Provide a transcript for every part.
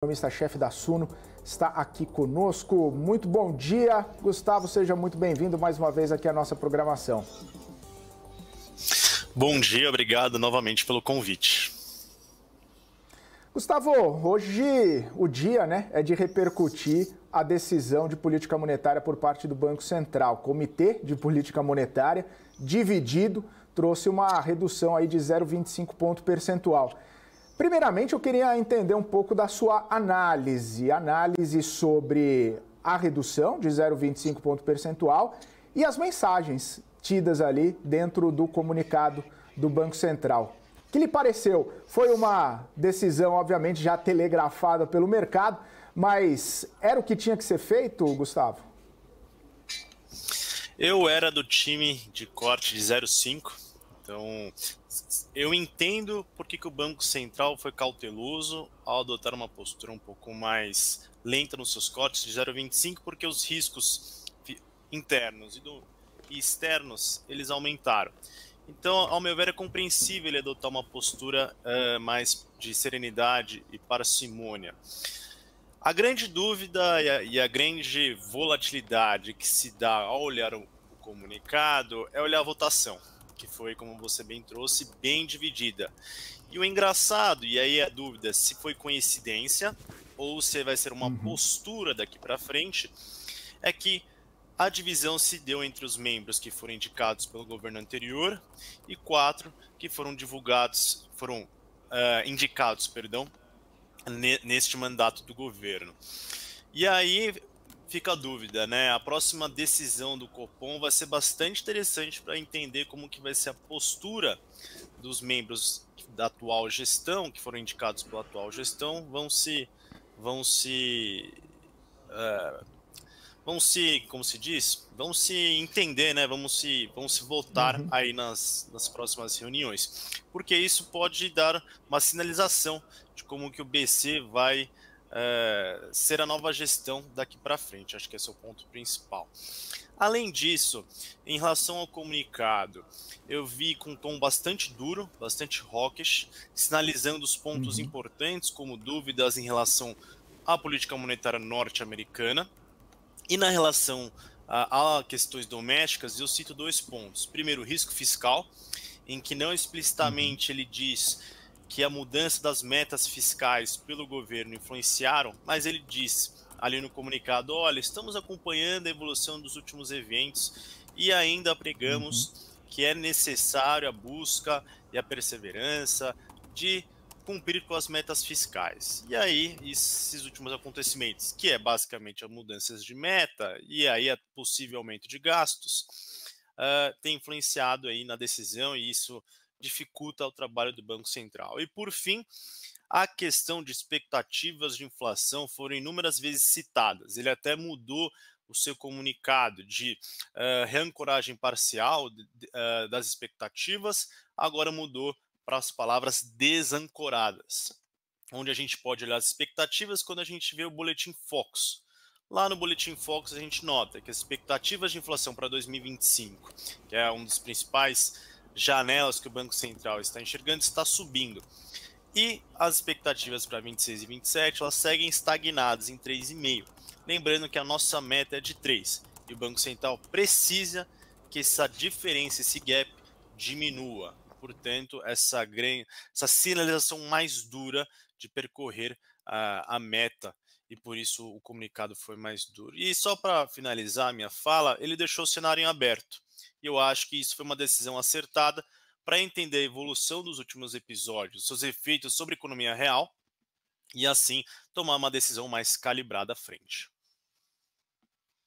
Economista-chefe da Suno, está aqui conosco. Muito bom dia, Gustavo, seja muito bem-vindo mais uma vez aqui à nossa programação. Bom dia, obrigado novamente pelo convite. Gustavo, hoje o dia é de repercutir a decisão de política monetária por parte do Banco Central. O Comitê de Política Monetária, dividido, trouxe uma redução aí de 0,25 ponto percentual. Primeiramente, eu queria entender um pouco da sua análise sobre a redução de 0,25 ponto percentual e as mensagens tidas ali dentro do comunicado do Banco Central. O que lhe pareceu? Foi uma decisão, obviamente, já telegrafada pelo mercado, mas era o que tinha que ser feito, Gustavo? Eu era do time de corte de 0,5, então eu entendo por que o Banco Central foi cauteloso ao adotar uma postura um pouco mais lenta nos seus cortes de 0,25, porque os riscos internos e externos eles aumentaram. Então, ao meu ver, é compreensível ele adotar uma postura mais de serenidade e parcimônia. A grande dúvida e a grande volatilidade que se dá ao olhar o comunicado é olhar a votação, que foi, como você bem trouxe, bem dividida. E o engraçado, e aí a dúvida se foi coincidência ou se vai ser uma postura daqui para frente, é que a divisão se deu entre os membros que foram indicados pelo governo anterior e 4 que foram indicados, neste mandato do governo. E aí fica a dúvida, né? A próxima decisão do Copom vai ser bastante interessante para entender como que vai ser a postura dos membros da atual gestão, que foram indicados pela atual gestão, vão se entender, né? Vão se votar aí nas próximas reuniões, porque isso pode dar uma sinalização de como que o BC vai ser a nova gestão daqui para frente. Acho que esse é o ponto principal. Além disso, em relação ao comunicado, eu vi com um tom bastante duro, bastante hawkish, sinalizando os pontos importantes, como dúvidas em relação à política monetária norte-americana. E na relação a questões domésticas, eu cito 2 pontos. Primeiro, o risco fiscal, em que não explicitamente ele diz que a mudança das metas fiscais pelo governo influenciaram, mas ele diz ali no comunicado, olha, estamos acompanhando a evolução dos últimos eventos e ainda pregamos que é necessário a busca e a perseverança de cumprir com as metas fiscais. E aí, esses últimos acontecimentos, que é basicamente as mudanças de meta e aí a possível aumento de gastos, tem influenciado aí na decisão e isso dificulta o trabalho do Banco Central. E por fim, a questão de expectativas de inflação foram inúmeras vezes citadas. Ele até mudou o seu comunicado de reancoragem parcial das expectativas, agora mudou para as palavras desancoradas, onde a gente pode olhar as expectativas quando a gente vê o Boletim Focus. Lá no Boletim Focus a gente nota que as expectativas de inflação para 2025, que é um dos principais janelas que o Banco Central está enxergando, está subindo. E as expectativas para 26 e 27, elas seguem estagnadas em 3,5. Lembrando que a nossa meta é de 3. E o Banco Central precisa que essa diferença, esse gap, diminua. Portanto, essa sinalização mais dura de percorrer a meta. E por isso o comunicado foi mais duro. E só para finalizar a minha fala, ele deixou o cenário em aberto. E eu acho que isso foi uma decisão acertada para entender a evolução dos últimos episódios, seus efeitos sobre a economia real, e assim tomar uma decisão mais calibrada à frente.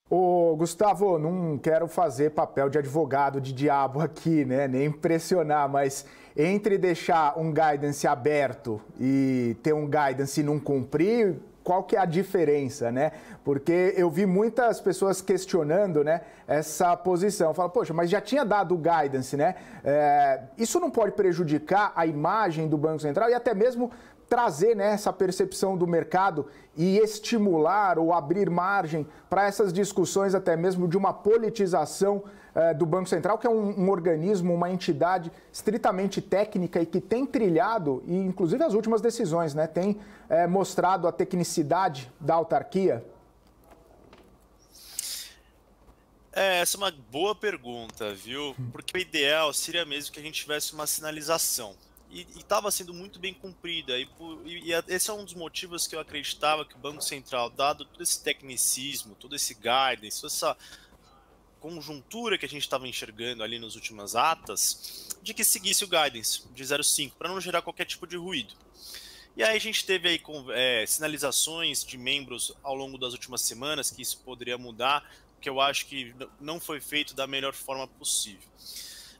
Ô, Gustavo, não quero fazer papel de advogado de diabo aqui, né? Nem impressionar, mas entre deixar um guidance aberto e ter um guidance e não cumprir, qual que é a diferença, né? Porque eu vi muitas pessoas questionando, né, essa posição. Fala, poxa, mas já tinha dado o guidance, né? Isso não pode prejudicar a imagem do Banco Central e até mesmo trazer, né, essa percepção do mercado e estimular ou abrir margem para essas discussões até mesmo de uma politização do Banco Central, que é um organismo, uma entidade estritamente técnica e que tem trilhado, e inclusive as últimas decisões, né, tem mostrado a tecnicidade da autarquia? Essa é uma boa pergunta, viu? Porque o ideal seria mesmo que a gente tivesse uma sinalização. E estava sendo muito bem cumprida. Esse é um dos motivos que eu acreditava que o Banco Central, dado todo esse tecnicismo, todo esse guidance, toda essa conjuntura que a gente estava enxergando ali nas últimas atas, de que seguisse o guidance de 0,5, para não gerar qualquer tipo de ruído. E aí a gente teve aí sinalizações de membros ao longo das últimas semanas que isso poderia mudar, que eu acho que não foi feito da melhor forma possível.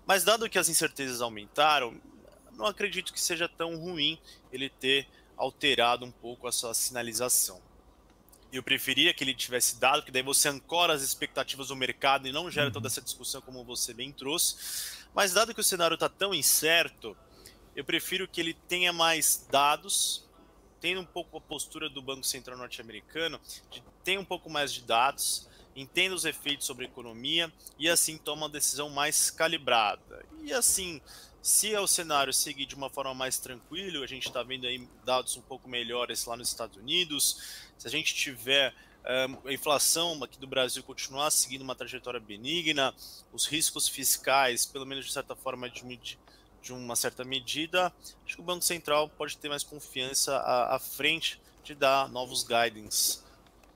Mas dado que as incertezas aumentaram, não acredito que seja tão ruim ele ter alterado um pouco a sua sinalização. Eu preferia que ele tivesse dado, porque daí você ancora as expectativas do mercado e não gera toda essa discussão como você bem trouxe. Mas dado que o cenário está tão incerto, eu prefiro que ele tenha mais dados, tendo um pouco a postura do Banco Central norte-americano, de ter um pouco mais de dados, entenda os efeitos sobre a economia e assim toma uma decisão mais calibrada. E assim, se o cenário seguir de uma forma mais tranquila, a gente está vendo aí dados um pouco melhores lá nos Estados Unidos, se a gente tiver a inflação aqui do Brasil continuar seguindo uma trajetória benigna, os riscos fiscais, pelo menos de certa forma, de uma certa medida, acho que o Banco Central pode ter mais confiança à frente de dar novos guidance,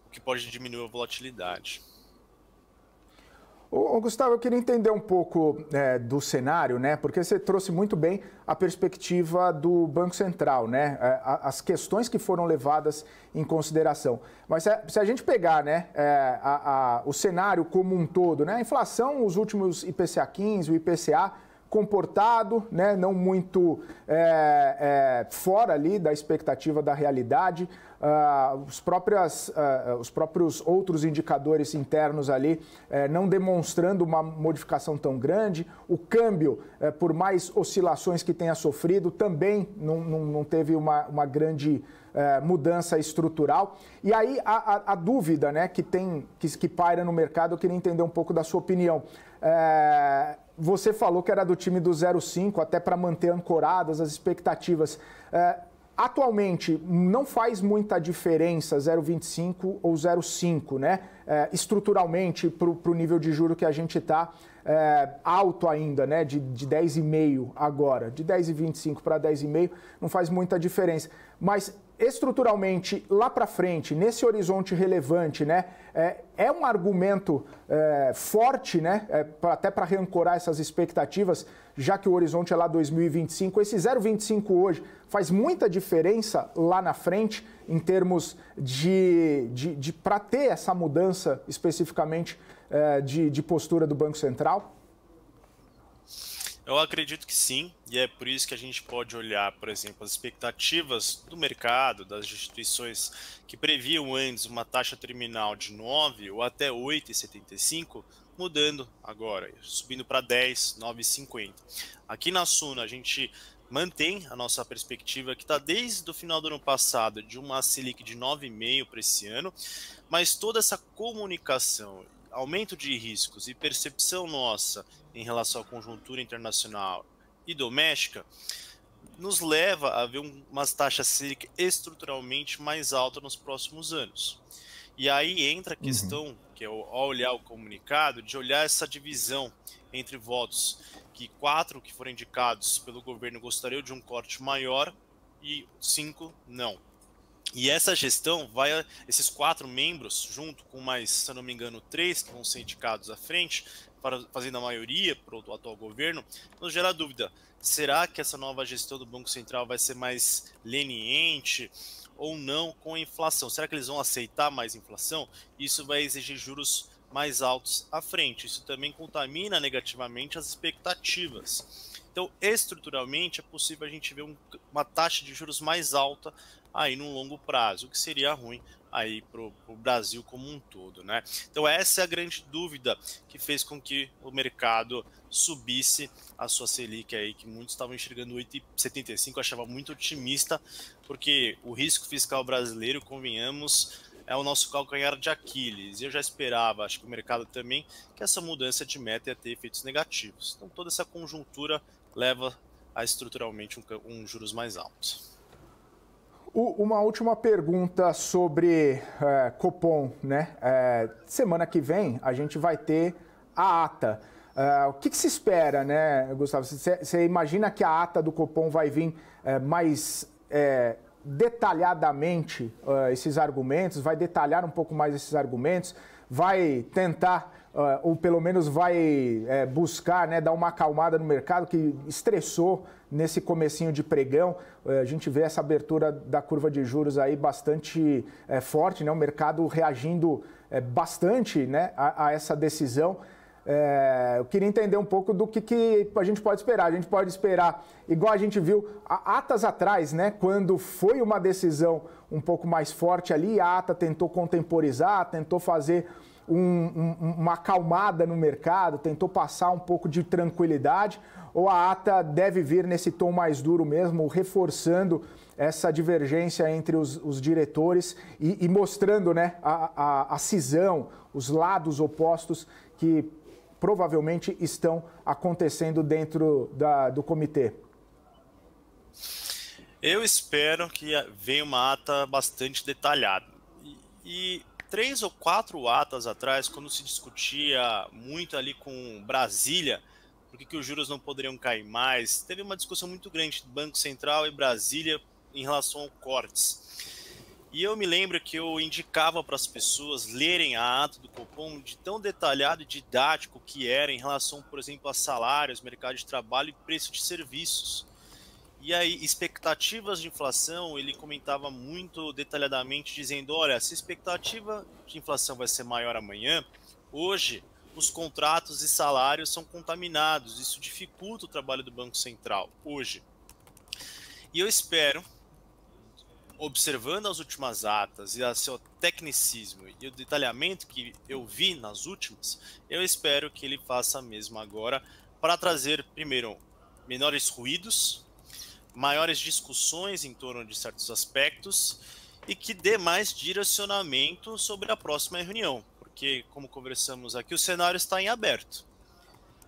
o que pode diminuir a volatilidade. Ô, Gustavo, eu queria entender um pouco do cenário, né? Porque você trouxe muito bem a perspectiva do Banco Central, né? As questões que foram levadas em consideração. Mas se a gente pegar, né, o cenário como um todo, né? A inflação, os últimos IPCA 15, o IPCA comportado, né, não muito fora ali da expectativa da realidade. Os próprios outros indicadores internos ali não demonstrando uma modificação tão grande. O câmbio, por mais oscilações que tenha sofrido, também não teve uma grande mudança estrutural. E aí a dúvida, né, que paira no mercado, eu queria entender um pouco da sua opinião. Você falou que era do time do 0,5, até para manter ancoradas as expectativas. Atualmente, não faz muita diferença 0,25 ou 0,5, né? Estruturalmente, para o nível de juro que a gente está, alto ainda, né? De 10,5 agora. De 10,25 para 10,5 não faz muita diferença. Mas estruturalmente, lá para frente, nesse horizonte relevante, né? É um argumento forte, né? Até para reancorar essas expectativas, já que o horizonte é lá 2025. Esse 0,25 hoje faz muita diferença lá na frente, em termos de para ter essa mudança especificamente de postura do Banco Central? Eu acredito que sim, e é por isso que a gente pode olhar, por exemplo, as expectativas do mercado, das instituições que previam antes uma taxa terminal de 9 ou até 8,75, mudando agora, subindo para 10, 9,50. Aqui na Suno a gente mantém a nossa perspectiva que está desde o final do ano passado de uma Selic de 9,5 para esse ano, mas toda essa comunicação, aumento de riscos e percepção nossa em relação à conjuntura internacional e doméstica nos leva a ver umas taxas Selic estruturalmente mais altas nos próximos anos. E aí entra a questão, que é ao olhar o comunicado, de olhar essa divisão entre votos, que 4 que foram indicados pelo governo gostariam de um corte maior e 5 não. E essa gestão vai, esses 4 membros, junto com mais, se eu não me engano, 3 que vão ser indicados à frente, fazendo a maioria para o atual governo, nos gera dúvida. Será que essa nova gestão do Banco Central vai ser mais leniente ou não com a inflação? Será que eles vão aceitar mais inflação? Isso vai exigir juros mais altos à frente. Isso também contamina negativamente as expectativas. Então, estruturalmente, é possível a gente ver uma taxa de juros mais alta aí no longo prazo, o que seria ruim aí para o Brasil como um todo, né? Então essa é a grande dúvida que fez com que o mercado subisse a sua Selic aí, que muitos estavam enxergando 8,75, achava muito otimista, porque o risco fiscal brasileiro, convenhamos, é o nosso calcanhar de Aquiles. Eu já esperava, acho que o mercado também, que essa mudança de meta ia ter efeitos negativos. Então toda essa conjuntura leva a estruturalmente um juros mais altos. Uma última pergunta sobre Copom, né? Semana que vem a gente vai ter a ata. O que se espera, né, Gustavo? Você imagina que a ata do Copom vai vir mais detalhadamente esses argumentos, vai detalhar um pouco mais esses argumentos, vai tentar, ou pelo menos vai buscar, né, dar uma acalmada no mercado que estressou nesse comecinho de pregão. A gente vê essa abertura da curva de juros aí bastante forte, né, o mercado reagindo bastante, né, a essa decisão. Eu queria entender um pouco do que a gente pode esperar. A gente pode esperar, igual a gente viu atas atrás, né? Quando foi uma decisão um pouco mais forte ali, a ata tentou contemporizar, tentou fazer uma acalmada no mercado, tentou passar um pouco de tranquilidade, ou a ata deve vir nesse tom mais duro mesmo, reforçando essa divergência entre os diretores e mostrando, né, a cisão, os lados opostos que provavelmente estão acontecendo dentro do comitê? Eu espero que venha uma ata bastante detalhada. E 3 ou 4 atas atrás, quando se discutia muito ali com Brasília, por que os juros não poderiam cair mais, teve uma discussão muito grande entre Banco Central e Brasília em relação ao cortes. E eu me lembro que eu indicava para as pessoas lerem a ata do Copom de tão detalhado e didático que era em relação, por exemplo, a salários, mercado de trabalho e preço de serviços. E aí, expectativas de inflação, ele comentava muito detalhadamente, dizendo, olha, se a expectativa de inflação vai ser maior amanhã, hoje os contratos e salários são contaminados, isso dificulta o trabalho do Banco Central, hoje. E eu espero, observando as últimas atas e o seu tecnicismo e o detalhamento que eu vi nas últimas, eu espero que ele faça mesmo agora para trazer, primeiro, menores ruídos, maiores discussões em torno de certos aspectos e que dê mais direcionamento sobre a próxima reunião, porque, como conversamos aqui, o cenário está em aberto.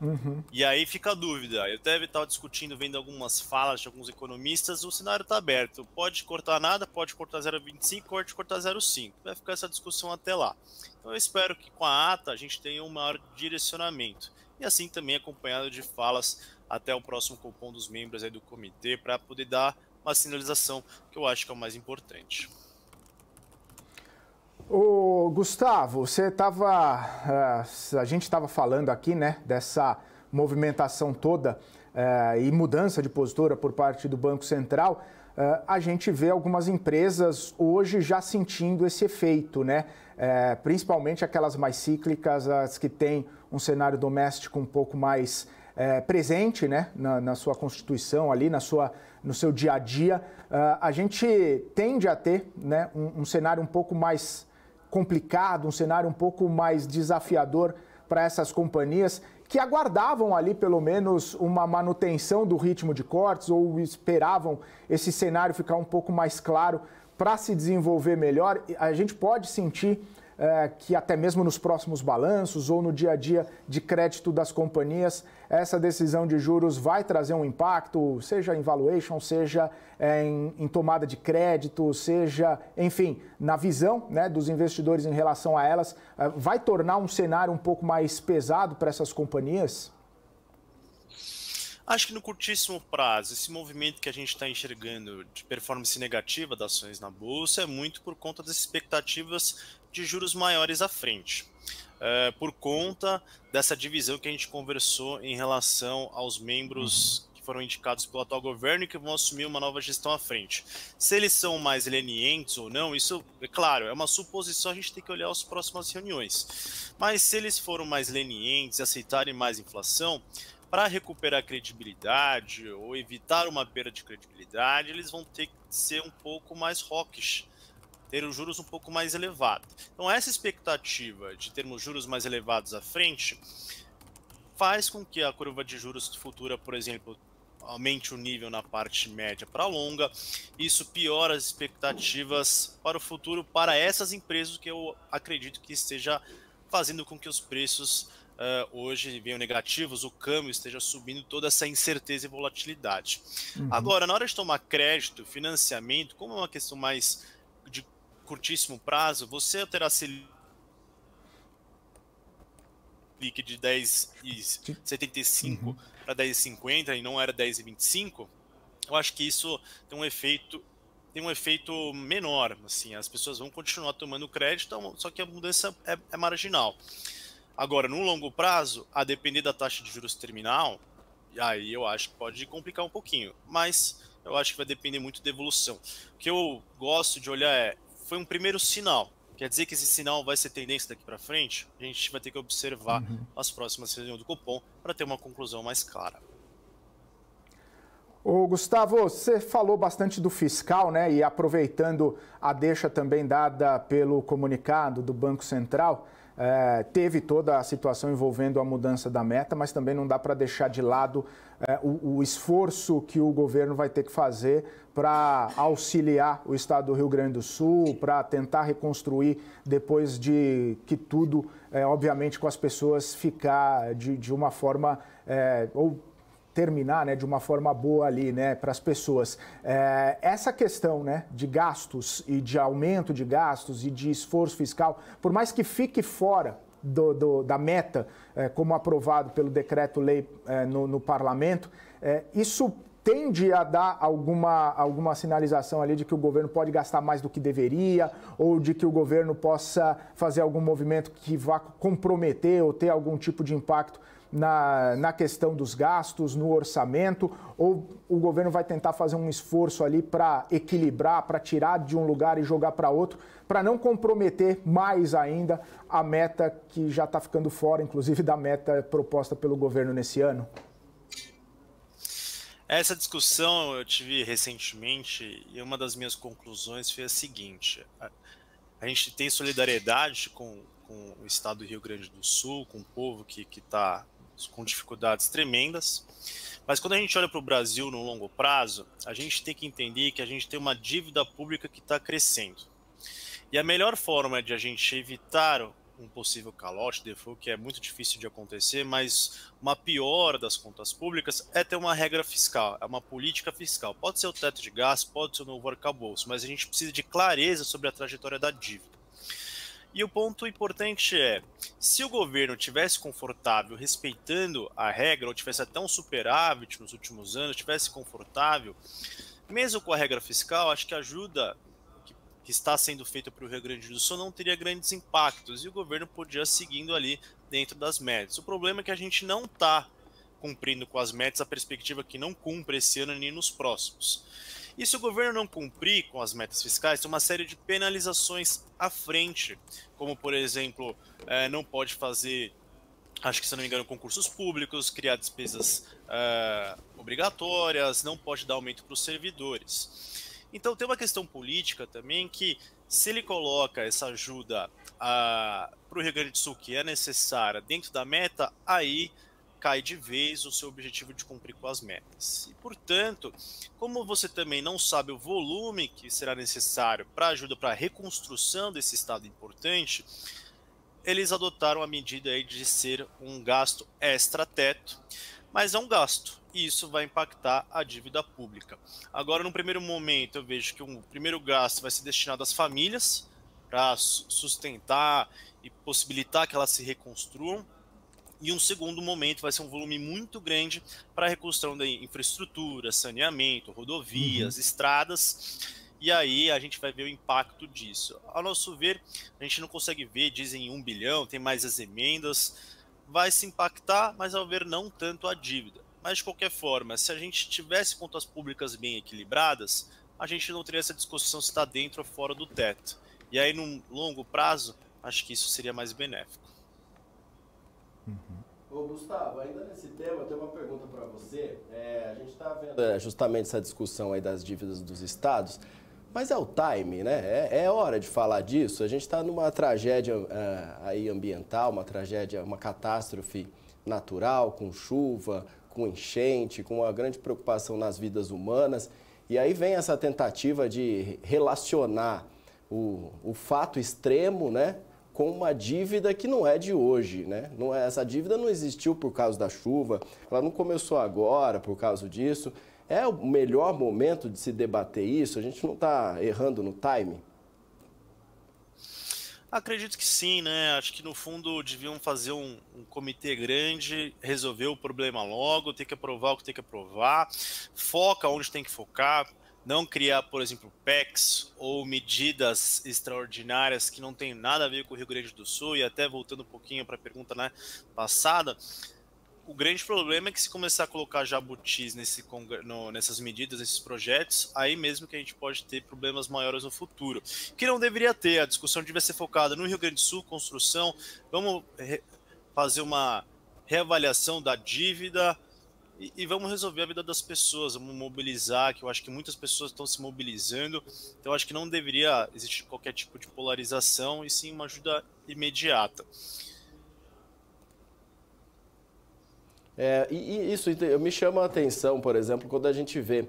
Uhum. E aí fica a dúvida. Eu até estava discutindo, vendo algumas falas de alguns economistas, o cenário está aberto. Pode cortar nada, pode cortar 0,25, pode cortar 0,5. Vai ficar essa discussão até lá. Então eu espero que com a ata a gente tenha um maior direcionamento. E assim também acompanhado de falas até o próximo Copom dos membros aí do comitê, para poder dar uma sinalização que eu acho que é o mais importante. Ô, Gustavo, a gente estava falando aqui, né, dessa movimentação toda e mudança de postura por parte do Banco Central. A gente vê algumas empresas hoje já sentindo esse efeito, né? Principalmente aquelas mais cíclicas, as que têm um cenário doméstico um pouco mais presente, né, na sua constituição ali, no seu dia a dia. A gente tende a ter, né, um cenário um pouco mais complicado, um cenário um pouco mais desafiador para essas companhias que aguardavam ali pelo menos uma manutenção do ritmo de cortes ou esperavam esse cenário ficar um pouco mais claro para se desenvolver melhor. A gente pode sentir que até mesmo nos próximos balanços ou no dia a dia de crédito das companhias, essa decisão de juros vai trazer um impacto, seja em valuation, seja em tomada de crédito, seja, enfim, na visão, né, dos investidores em relação a elas, vai tornar um cenário um pouco mais pesado para essas companhias? Acho que no curtíssimo prazo, esse movimento que a gente está enxergando de performance negativa das ações na Bolsa é muito por conta das expectativas de juros maiores à frente. Por conta dessa divisão que a gente conversou em relação aos membros que foram indicados pelo atual governo e que vão assumir uma nova gestão à frente. Se eles são mais lenientes ou não, isso, é claro, é uma suposição, a gente tem que olhar as próximas reuniões. Mas se eles foram mais lenientes, aceitarem mais inflação, para recuperar credibilidade ou evitar uma perda de credibilidade, eles vão ter que ser um pouco mais hawkish, ter os juros um pouco mais elevados. Então, essa expectativa de termos juros mais elevados à frente faz com que a curva de juros futura, por exemplo, aumente o nível na parte média para longa. Isso piora as expectativas para o futuro para essas empresas, que eu acredito que esteja fazendo com que os preços hoje venham negativos, o câmbio esteja subindo, toda essa incerteza e volatilidade. Agora, na hora de tomar crédito, financiamento, como é uma questão mais de curtíssimo prazo, você terá Selic de 10,75 para 10,50 e não era 10,25, eu acho que isso tem um efeito menor, assim, as pessoas vão continuar tomando crédito, só que a mudança é marginal. Agora, no longo prazo, a depender da taxa de juros terminal, aí eu acho que pode complicar um pouquinho, mas eu acho que vai depender muito da evolução. O que eu gosto de olhar foi um primeiro sinal. Quer dizer que esse sinal vai ser tendência daqui para frente? A gente vai ter que observar as próximas reuniões do Copom para ter uma conclusão mais clara. Ô, Gustavo, você falou bastante do fiscal, né? E aproveitando a deixa também dada pelo comunicado do Banco Central, teve toda a situação envolvendo a mudança da meta, mas também não dá para deixar de lado o esforço que o governo vai ter que fazer para auxiliar o estado do Rio Grande do Sul, para tentar reconstruir depois de que tudo, obviamente, com as pessoas ficar de uma forma, ou terminar, né, de uma forma boa ali, né, para as pessoas. Essa questão, né, de gastos e de aumento de gastos e de esforço fiscal, por mais que fique fora da meta, como aprovado pelo decreto-lei no parlamento, isso tende a dar alguma sinalização ali de que o governo pode gastar mais do que deveria, ou de que o governo possa fazer algum movimento que vá comprometer ou ter algum tipo de impacto na questão dos gastos, no orçamento, ou o governo vai tentar fazer um esforço ali para equilibrar, para tirar de um lugar e jogar para outro, para não comprometer mais ainda a meta que já está ficando fora, inclusive da meta proposta pelo governo nesse ano? Essa discussão eu tive recentemente e uma das minhas conclusões foi a seguinte: a gente tem solidariedade com o estado do Rio Grande do Sul, com o povo que está com dificuldades tremendas, mas quando a gente olha para o Brasil no longo prazo, a gente tem que entender que a gente tem uma dívida pública que está crescendo. E a melhor forma de a gente evitar um possível calote, default, que é muito difícil de acontecer, mas uma piora das contas públicas é ter uma regra fiscal, é uma política fiscal. Pode ser o teto de gastos, pode ser o novo arcabouço, mas a gente precisa de clareza sobre a trajetória da dívida. E o ponto importante é, se o governo tivesse confortável respeitando a regra, ou tivesse até um superávit nos últimos anos, tivesse confortável, mesmo com a regra fiscal, acho que a ajuda que está sendo feita para o Rio Grande do Sul não teria grandes impactos, e o governo podia seguindo ali dentro das metas. O problema é que a gente não está cumprindo com as metas, a perspectiva que não cumpre esse ano nem nos próximos. E se o governo não cumprir com as metas fiscais, tem uma série de penalizações à frente, como, por exemplo, não pode fazer, acho que se não me engano, concursos públicos, criar despesas obrigatórias, não pode dar aumento para os servidores. Então tem uma questão política também que, se ele coloca essa ajuda para o Rio Grande do Sul, que é necessária, dentro da meta, aí cai de vez o seu objetivo de cumprir com as metas. E, portanto, como você também não sabe o volume que será necessário para ajuda para a reconstrução desse estado importante, eles adotaram a medida aí de ser um gasto extra-teto, mas é um gasto, e isso vai impactar a dívida pública. Agora, no primeiro momento, eu vejo que o primeiro gasto vai ser destinado às famílias, para sustentar e possibilitar que elas se reconstruam, e um segundo momento vai ser um volume muito grande para a reconstrução da infraestrutura, saneamento, rodovias, estradas, e aí a gente vai ver o impacto disso. Ao nosso ver, a gente não consegue ver, dizem 1 bilhão, tem mais as emendas, vai se impactar, mas ao ver não tanto a dívida. Mas de qualquer forma, se a gente tivesse contas públicas bem equilibradas, a gente não teria essa discussão se está dentro ou fora do teto. E aí, num longo prazo, acho que isso seria mais benéfico. Ô, Gustavo, ainda nesse tema, eu tenho uma pergunta para você. A gente está vendo justamente essa discussão aí das dívidas dos estados, mas é o time, né? É hora de falar disso. A gente está numa tragédia aí ambiental, uma catástrofe natural, com chuva, com enchente, com uma grande preocupação nas vidas humanas. E aí vem essa tentativa de relacionar o fato extremo, né, com uma dívida que não é de hoje, né? Essa dívida não existiu por causa da chuva, ela não começou agora por causa disso. É o melhor momento de se debater isso? A gente não está errando no time? Acredito que sim, né? Acho que no fundo deviam fazer um comitê grande, resolver o problema logo, tem que aprovar o que tem que aprovar, foca onde tem que focar, não criar, por exemplo, PECs ou medidas extraordinárias que não tem nada a ver com o Rio Grande do Sul. E até voltando um pouquinho para a pergunta, né, passada, o grande problema é que se começar a colocar jabutis nessas medidas, nesses projetos, aí mesmo que a gente pode ter problemas maiores no futuro. Que não deveria ter, a discussão devia ser focada no Rio Grande do Sul, construção, vamos fazer uma reavaliação da dívida e vamos resolver a vida das pessoas, vamos mobilizar, que eu acho que muitas pessoas estão se mobilizando, então eu acho que não deveria existir qualquer tipo de polarização e sim uma ajuda imediata. E isso me chama a atenção, por exemplo, quando a gente vê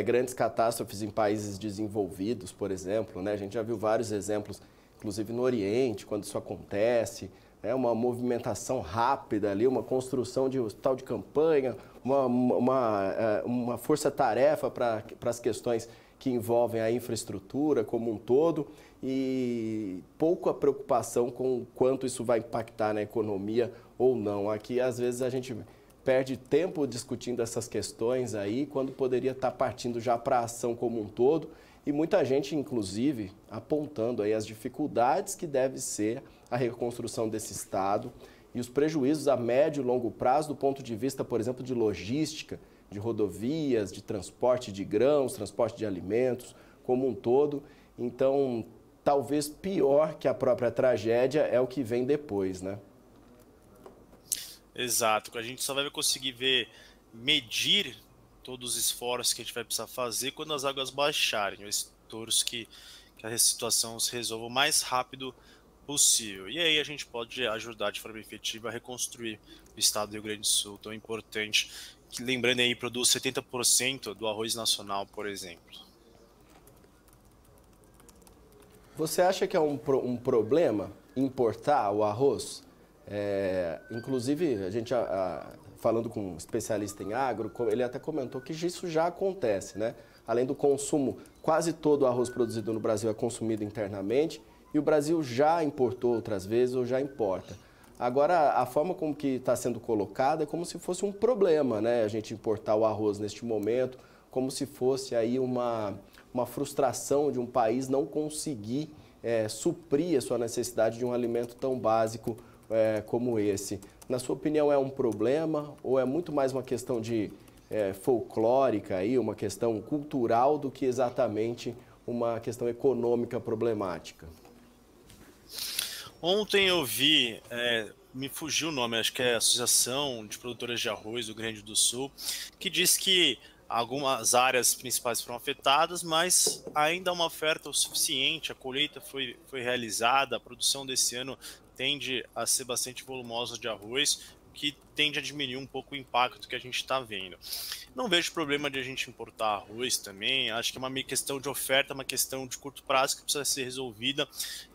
grandes catástrofes em países desenvolvidos, por exemplo, né? A gente já viu vários exemplos, inclusive no Oriente, quando isso acontece, né? Uma movimentação rápida ali, uma construção de hospital de campanha, uma força-tarefa para as questões que envolvem a infraestrutura como um todo e pouca preocupação com o quanto isso vai impactar na economia ou não. Aqui, às vezes, a gente perde tempo discutindo essas questões aí, quando poderia estar partindo já para a ação como um todo, e muita gente, inclusive, apontando aí as dificuldades que deve ser a reconstrução desse Estado e os prejuízos a médio e longo prazo do ponto de vista, por exemplo, de logística, de rodovias, de transporte de grãos, transporte de alimentos, como um todo. Então, talvez pior que a própria tragédia é o que vem depois, né? Exato, a gente só vai conseguir medir todos os esforços que a gente vai precisar fazer quando as águas baixarem. Eu torço que a situação se resolva o mais rápido possível. E aí a gente pode ajudar de forma efetiva a reconstruir o estado do Rio Grande do Sul, tão importante, que, lembrando aí, produz 70% do arroz nacional, por exemplo. Você acha que é um problema importar o arroz? Inclusive, a gente, falando com um especialista em agro, ele até comentou que isso já acontece, né? Além do consumo, quase todo o arroz produzido no Brasil é consumido internamente e o Brasil já importou outras vezes ou já importa. Agora, a forma como que está sendo colocada é como se fosse um problema, né? A gente importar o arroz neste momento, como se fosse aí uma frustração de um país não conseguir suprir a sua necessidade de um alimento tão básico como esse. Na sua opinião, é um problema ou é muito mais uma questão de folclórica, aí, uma questão cultural do que exatamente uma questão econômica problemática? Ontem eu vi, me fugiu o nome, acho que é a Associação de Produtores de Arroz do Rio Grande do Sul, que diz que algumas áreas principais foram afetadas, mas ainda há uma oferta o suficiente, a colheita foi realizada, a produção desse ano tende a ser bastante volumosa de arroz, que tende a diminuir um pouco o impacto que a gente está vendo. Não vejo problema de a gente importar arroz também, acho que é uma questão de oferta, uma questão de curto prazo que precisa ser resolvida,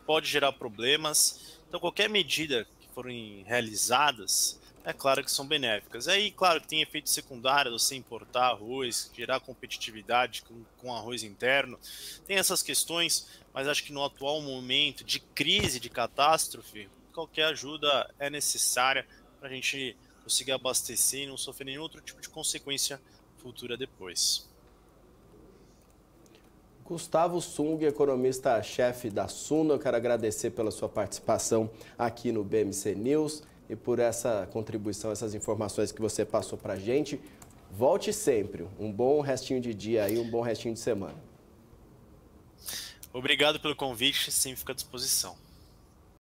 pode gerar problemas, então qualquer medida que forem realizadas, é claro que são benéficas. Aí, claro que tem efeitos secundários, você importar arroz, gerar competitividade com arroz interno, tem essas questões, mas acho que no atual momento de crise, de catástrofe, qualquer ajuda é necessária para a gente conseguir abastecer e não sofrer nenhum outro tipo de consequência futura depois. Gustavo Sung, economista-chefe da Suno, eu quero agradecer pela sua participação aqui no BMC News e por essa contribuição, essas informações que você passou para a gente. Volte sempre. Um bom restinho de dia e um bom restinho de semana. Obrigado pelo convite, sempre fico à disposição.